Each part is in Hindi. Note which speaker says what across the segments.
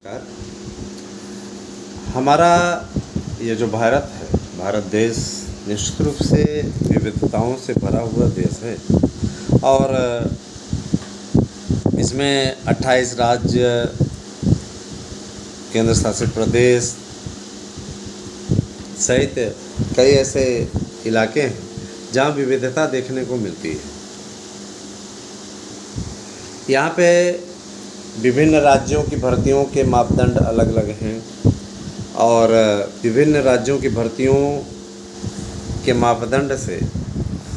Speaker 1: नमस्कार। हमारा ये जो भारत है, भारत देश निश्चित रूप से विविधताओं से भरा हुआ देश है और इसमें 28 राज्य, केंद्र शासित प्रदेश सहित कई ऐसे इलाके हैं जहाँ विविधता देखने को मिलती है। यहाँ पे विभिन्न राज्यों की भर्तियों के मापदंड अलग अलग हैं और विभिन्न राज्यों की भर्तियों के मापदंड से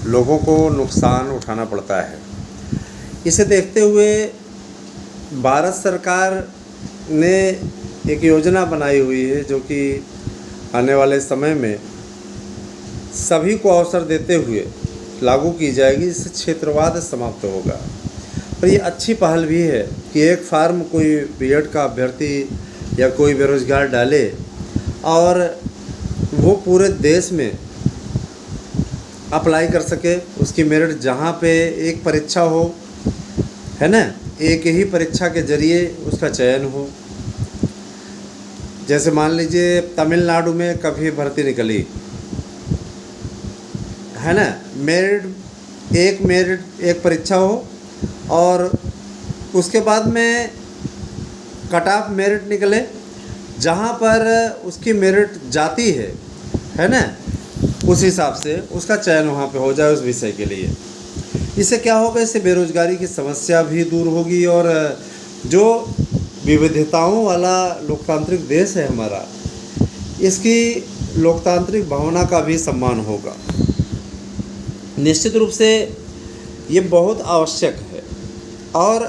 Speaker 1: लोगों को नुकसान उठाना पड़ता है। इसे देखते हुए भारत सरकार ने एक योजना बनाई हुई है जो कि आने वाले समय में सभी को अवसर देते हुए लागू की जाएगी, जिससे क्षेत्रवाद समाप्त होगा। और ये अच्छी पहल भी है कि एक फार्म कोई बीएड का अभ्यर्थी या कोई बेरोजगार डाले और वो पूरे देश में अप्लाई कर सके। उसकी मेरिट जहाँ पे एक परीक्षा हो, है ना, एक ही परीक्षा के जरिए उसका चयन हो। जैसे मान लीजिए तमिलनाडु में कभी भर्ती निकली, है ना, मेरिट एक परीक्षा हो और उसके बाद में कट ऑफ मेरिट निकले, जहाँ पर उसकी मेरिट जाती है ना, उस हिसाब से उसका चयन वहाँ पे हो जाए उस विषय के लिए। इससे क्या होगा, इससे बेरोजगारी की समस्या भी दूर होगी और जो विविधताओं वाला लोकतांत्रिक देश है हमारा, इसकी लोकतांत्रिक भावना का भी सम्मान होगा। निश्चित रूप से ये बहुत आवश्यक है और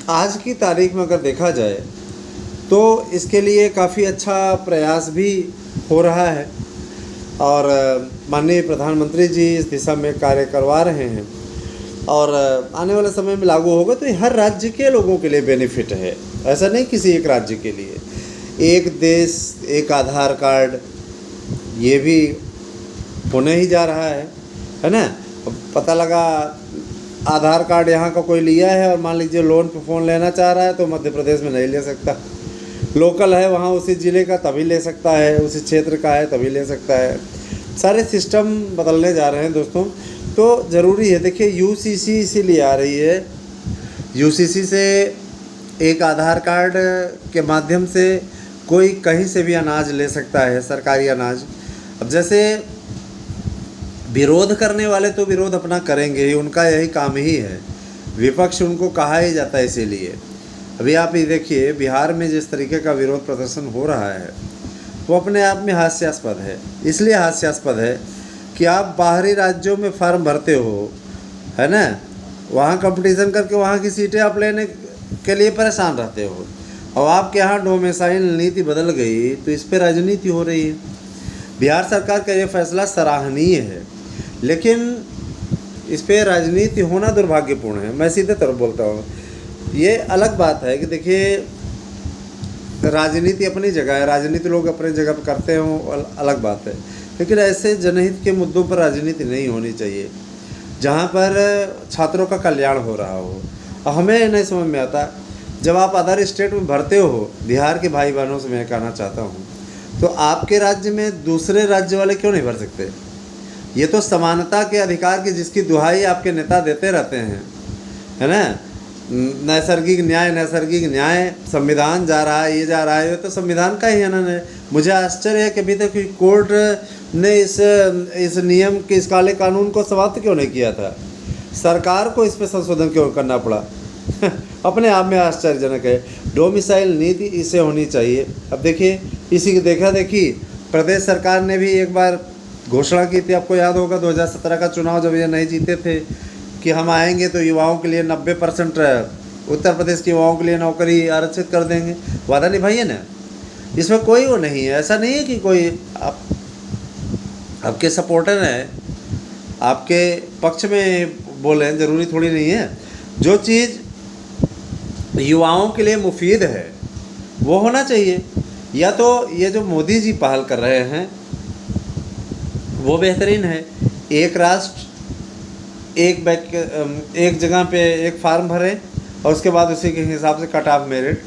Speaker 1: आज की तारीख में अगर देखा जाए तो इसके लिए काफ़ी अच्छा प्रयास भी हो रहा है और माननीय प्रधानमंत्री जी इस दिशा में कार्य करवा रहे हैं और आने वाले समय में लागू होगा तो ये हर राज्य के लोगों के लिए बेनिफिट है। ऐसा नहीं किसी एक राज्य के लिए। एक देश एक आधार कार्ड, ये भी होने ही जा रहा है ना। पता लगा आधार कार्ड यहाँ का कोई लिया है और मान लीजिए लोन पे फ़ोन लेना चाह रहा है तो मध्य प्रदेश में नहीं ले सकता। लोकल है वहाँ उसी ज़िले का तभी ले सकता है, उसी क्षेत्र का है तभी ले सकता है। सारे सिस्टम बदलने जा रहे हैं दोस्तों, तो ज़रूरी है। देखिए यूसीसी इसीलिए आ रही है, यूसीसी से एक आधार कार्ड के माध्यम से कोई कहीं से भी अनाज ले सकता है, सरकारी अनाज। अब जैसे विरोध करने वाले तो विरोध अपना करेंगे ही, उनका यही काम ही है, विपक्ष उनको कहा ही जाता है। इसीलिए अभी आप ये देखिए बिहार में जिस तरीके का विरोध प्रदर्शन हो रहा है वो अपने आप में हास्यास्पद है। इसलिए हास्यास्पद है कि आप बाहरी राज्यों में फॉर्म भरते हो, है ना, वहाँ कंपटीशन करके वहाँ की सीटें आप लेने के लिए परेशान रहते हो और आपके यहाँ डोमिसाइल नीति बदल गई तो इस पर राजनीति हो रही है। बिहार सरकार का ये फैसला सराहनीय है, लेकिन इस पर राजनीति होना दुर्भाग्यपूर्ण है। मैं सीधे तरफ बोलता हूँ। ये अलग बात है कि देखिए राजनीति अपनी जगह है, राजनीति लोग अपनी जगह पर करते हो, अलग बात है, लेकिन ऐसे जनहित के मुद्दों पर राजनीति नहीं होनी चाहिए जहाँ पर छात्रों का कल्याण हो रहा हो। और हमें नहीं समझ में आता, जब आप अदर स्टेट में भरते हो, बिहार के भाई बहनों से मैं कहना चाहता हूँ, तो आपके राज्य में दूसरे राज्य वाले क्यों नहीं भर सकते? ये तो समानता के अधिकार की जिसकी दुहाई आपके नेता देते रहते हैं, है ना। नैसर्गिक न्याय संविधान जा रहा है, ये जा रहा है, ये तो संविधान का ही हनन है। मुझे आश्चर्य है कि अभी तक कोर्ट ने इस नियम के, इस काले कानून को समाप्त क्यों नहीं किया था। सरकार को इस पर संशोधन क्यों करना पड़ा अपने आप में आश्चर्यजनक है। डोमिसाइल नीति इसे होनी चाहिए। अब देखिए इसी की देखा देखी प्रदेश सरकार ने भी एक बार घोषणा की थी, आपको याद होगा 2017 का चुनाव जब ये नहीं जीते थे कि हम आएंगे तो युवाओं के लिए 90% उत्तर प्रदेश के युवाओं के लिए नौकरी आरक्षित कर देंगे। वादा निभाइए ना, इसमें कोई वो नहीं है। ऐसा नहीं है कि कोई आपके सपोर्टर हैं, आपके पक्ष में बोले, ज़रूरी थोड़ी नहीं है। जो चीज़ युवाओं के लिए मुफीद है वो होना चाहिए। या तो ये जो मोदी जी पहल कर रहे हैं वो बेहतरीन है, एक राष्ट्र एक जगह पे एक फार्म भरें और उसके बाद उसी के हिसाब से कट ऑफ मेरिट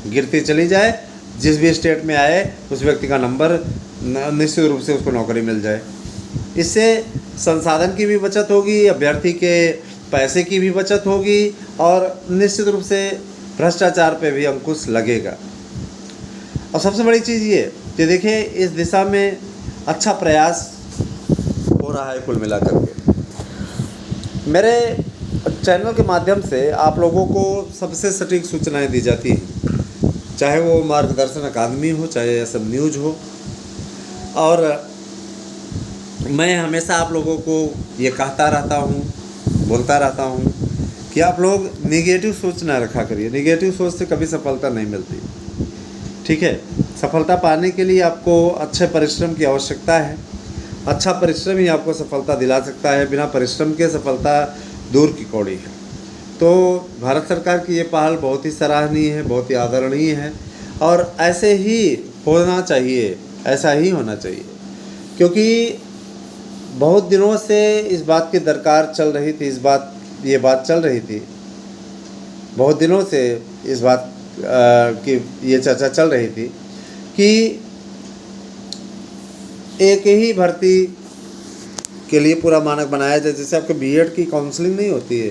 Speaker 1: गिरती चली जाए, जिस भी स्टेट में आए उस व्यक्ति का नंबर, निश्चित रूप से उसको नौकरी मिल जाए। इससे संसाधन की भी बचत होगी, अभ्यर्थी के पैसे की भी बचत होगी और निश्चित रूप से भ्रष्टाचार पे भी अंकुश लगेगा। और सबसे बड़ी चीज़ ये कि देखिए इस दिशा में अच्छा प्रयास हो रहा है। कुल मिलाकर के मेरे चैनल के माध्यम से आप लोगों को सबसे सटीक सूचनाएं दी जाती हैं, चाहे वो मार्गदर्शन अकादमी हो, चाहे असम न्यूज हो। और मैं हमेशा आप लोगों को ये कहता रहता हूँ, बोलता रहता हूँ कि आप लोग निगेटिव सोच ना रखा करिए। निगेटिव सोच से कभी सफलता नहीं मिलती, ठीक है। सफलता पाने के लिए आपको अच्छे परिश्रम की आवश्यकता है। अच्छा परिश्रम ही आपको सफलता दिला सकता है, बिना परिश्रम के सफलता दूर की कौड़ी है। तो भारत सरकार की ये पहल बहुत ही सराहनीय है, बहुत ही आदरणीय है और ऐसे ही होना चाहिए, ऐसा ही होना चाहिए। क्योंकि बहुत दिनों से इस बात की दरकार चल रही थी, ये बात चल रही थी, बहुत दिनों से इस बात की ये चर्चा चल रही थी कि एक ही भर्ती के लिए पूरा मानक बनाया जाए। जैसे आपके बीएड की काउंसलिंग नहीं होती है,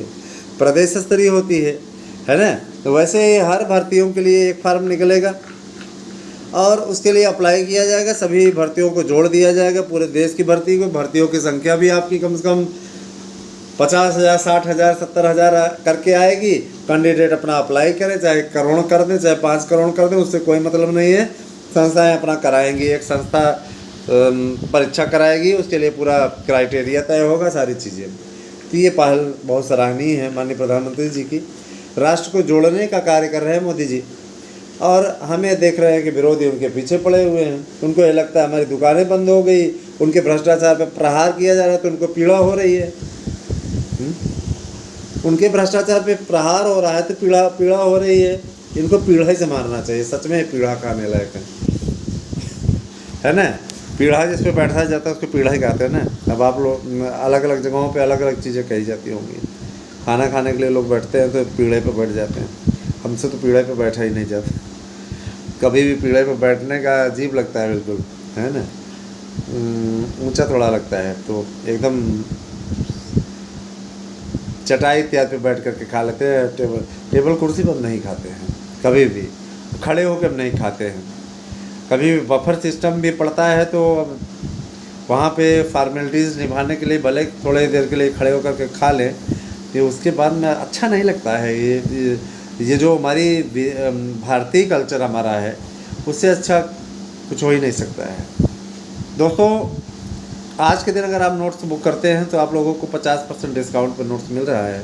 Speaker 1: प्रदेश स्तरीय होती है ना, तो वैसे हर भर्तियों के लिए एक फार्म निकलेगा और उसके लिए अप्लाई किया जाएगा। सभी भर्तियों को जोड़ दिया जाएगा, पूरे देश की भर्तियों की संख्या भी आपकी कम से कम 50,000, 60,000, 70,000 करके आएगी। कैंडिडेट अपना अप्लाई करें, चाहे करोड़ कर दें, चाहे 5 करोड़ कर दें, उससे कोई मतलब नहीं है। संस्थाएं अपना कराएंगी, एक संस्था परीक्षा कराएगी, उसके लिए पूरा क्राइटेरिया तय होगा, सारी चीज़ें। तो ये पहल बहुत सराहनीय है माननीय प्रधानमंत्री जी की। राष्ट्र को जोड़ने का कार्य कर रहे हैं मोदी जी और हमें देख रहे हैं कि विरोधी उनके पीछे पड़े हुए हैं। उनको ये लगता है हमारी दुकानें बंद हो गई, उनके भ्रष्टाचार पर प्रहार किया जा रहा है तो उनको पीड़ा हो रही है। उनके भ्रष्टाचार पे प्रहार हो रहा है तो पीड़ा हो रही है। इनको पीड़ा ही से मारना चाहिए, सच में पीड़ा खाने लायक है ना। पीढ़ा जिस पे बैठा जाता है उसको पीढ़ा ही कहते हैं ना। अब आप लोग अलग अलग जगहों पे अलग अलग चीज़ें कही जाती होंगी। खाना खाने के लिए लोग बैठते हैं तो पीढ़े पे बैठ जाते हैं, हमसे तो पीढ़े पे बैठा ही नहीं जाता। कभी भी पीढ़े पे बैठने का अजीब लगता है, बिल्कुल, है ना, ऊंचा थोड़ा लगता है। तो एकदम चटाई इत्यादि पे बैठ करके खा लेते हैं। टेबल कुर्सी पर नहीं खाते हैं, कभी भी खड़े होकर नहीं खाते हैं। कभी भी बफर सिस्टम भी पड़ता है तो वहाँ पे फॉर्मेलिटीज़ निभाने के लिए भले थोड़ी देर के लिए खड़े होकर के खा लें, ये उसके बाद में अच्छा नहीं लगता है। ये जो हमारी भारतीय कल्चर हमारा है, उससे अच्छा कुछ हो ही नहीं सकता है। दोस्तों, आज के दिन अगर आप नोट्स बुक करते हैं तो आप लोगों को 50% डिस्काउंट पर नोट्स मिल रहा है।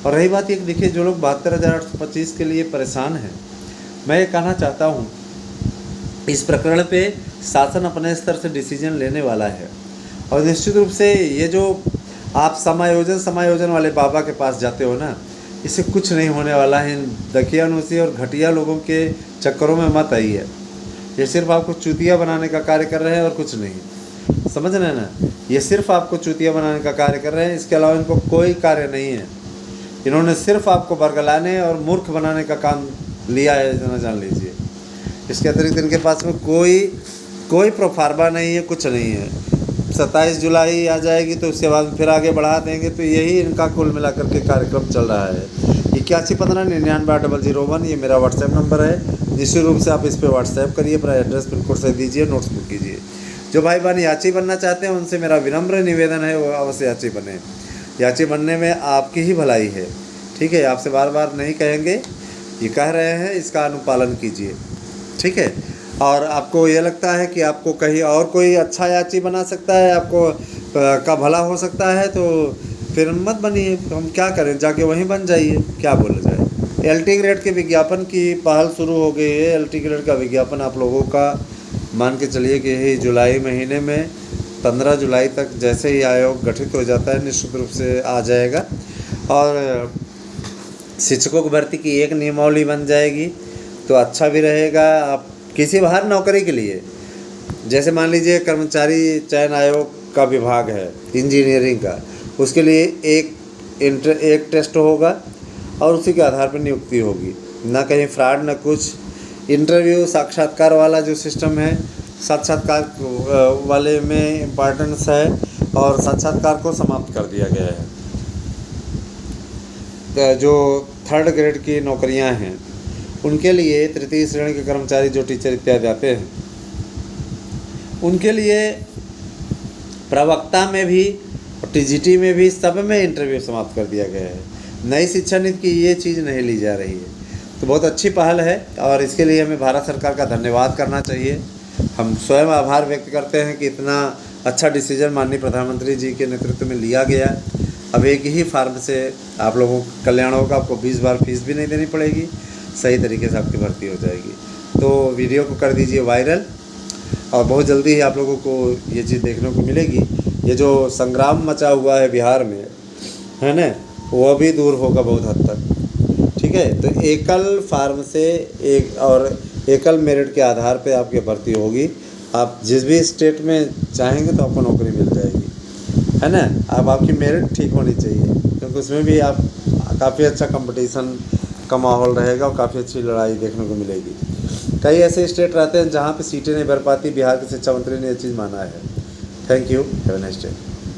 Speaker 1: और रही बात ये, देखिए जो लोग 72,825 के लिए परेशान हैं, मैं ये कहना चाहता हूँ इस प्रकरण पे शासन अपने स्तर से डिसीजन लेने वाला है। और निश्चित रूप से ये जो आप समायोजन वाले बाबा के पास जाते हो ना, इससे कुछ नहीं होने वाला है। दकियानूसी और घटिया लोगों के चक्करों में मत आइए। ये सिर्फ आपको चूतिया बनाने का कार्य कर रहे हैं और कुछ नहीं, समझ रहे हैं ना। ये सिर्फ आपको चूतिया बनाने का कार्य कर रहे हैं, इसके अलावा इनको कोई कार्य नहीं है। इन्होंने सिर्फ आपको बरगलाने और मूर्ख बनाने का काम लिया है, इतना जान लीजिए। इसके अतिरिक्त इनके पास में कोई प्रोफार्मा नहीं है, कुछ नहीं है। 27 जुलाई आ जाएगी तो उसके बाद फिर आगे बढ़ा देंगे। तो यही इनका कुल मिलाकर के कार्यक्रम चल रहा है। 8115998001 ये मेरा व्हाट्सएप नंबर है। निश्चित रूप से आप इस पर व्हाट्सएप करिए, अपना एड्रेस पिन कोड से दीजिए, नोट्स बुक कीजिए। जो भाई बहन याची बनना चाहते हैं उनसे मेरा विनम्र निवेदन है वो अवश्य याची बने। याची बनने में आपकी ही भलाई है, ठीक है। आपसे बार बार नहीं कहेंगे, ये कह रहे हैं, इसका अनुपालन कीजिए, ठीक है। और आपको ये लगता है कि आपको कहीं और कोई अच्छा याची बना सकता है, आपको का भला हो सकता है, तो फिर मत बनिए। हम क्या करें, जाके वहीं बन जाइए, क्या बोला जाए। एलटी ग्रेड के विज्ञापन की पहल शुरू हो गई है। एलटी ग्रेड का विज्ञापन आप लोगों का मान के चलिए कि यही जुलाई महीने में 15 जुलाई तक जैसे ही आयोग गठित हो जाता है निश्चित रूप से आ जाएगा। और शिक्षकों की भर्ती की एक नियमावली बन जाएगी तो अच्छा भी रहेगा। आप किसी बाहर नौकरी के लिए, जैसे मान लीजिए कर्मचारी चयन आयोग का विभाग है इंजीनियरिंग का, उसके लिए एक टेस्ट होगा और उसी के आधार पर नियुक्ति होगी। ना कहीं फ्रॉड ना कुछ। इंटरव्यू साक्षात्कार वाला जो सिस्टम है, साक्षात्कार वाले में इम्पॉर्टेंस है और साक्षात्कार को समाप्त कर दिया गया है। जो 3rd ग्रेड की नौकरियां हैं उनके लिए, तृतीय श्रेणी के कर्मचारी जो टीचर इत्यादि आते हैं उनके लिए प्रवक्ता में भी और टीजीटी में भी सब में इंटरव्यू समाप्त कर दिया गया है। नई शिक्षा नीति की ये चीज़ नहीं ली जा रही है, तो बहुत अच्छी पहल है और इसके लिए हमें भारत सरकार का धन्यवाद करना चाहिए। हम स्वयं आभार व्यक्त करते हैं कि इतना अच्छा डिसीजन माननीय प्रधानमंत्री जी के नेतृत्व में लिया गया। अब एक ही फार्म से आप लोगों का कल्याण होगा, आपको 20 बार फीस भी नहीं देनी पड़ेगी, सही तरीके से आपकी भर्ती हो जाएगी। तो वीडियो को कर दीजिए वायरल और बहुत जल्दी ही आप लोगों को ये चीज़ देखने को मिलेगी। ये जो संग्राम मचा हुआ है बिहार में, है ना, वह भी दूर होगा बहुत हद तक। ठीक है, तो एकल फार्म से एकल मेरिट के आधार पे आपकी भर्ती होगी। आप जिस भी स्टेट में चाहेंगे तो आपको नौकरी मिल जाएगी, है ना। अब आपकी मेरिट ठीक होनी चाहिए, क्योंकि उसमें भी आप काफ़ी अच्छा कंपटीशन का माहौल रहेगा और काफ़ी अच्छी लड़ाई देखने को मिलेगी। कई ऐसे स्टेट रहते हैं जहाँ पे सीटें नहीं भर पाती, बिहार के शिक्षा मंत्री ने ये चीज़ माना है। Thank you, have a nice day.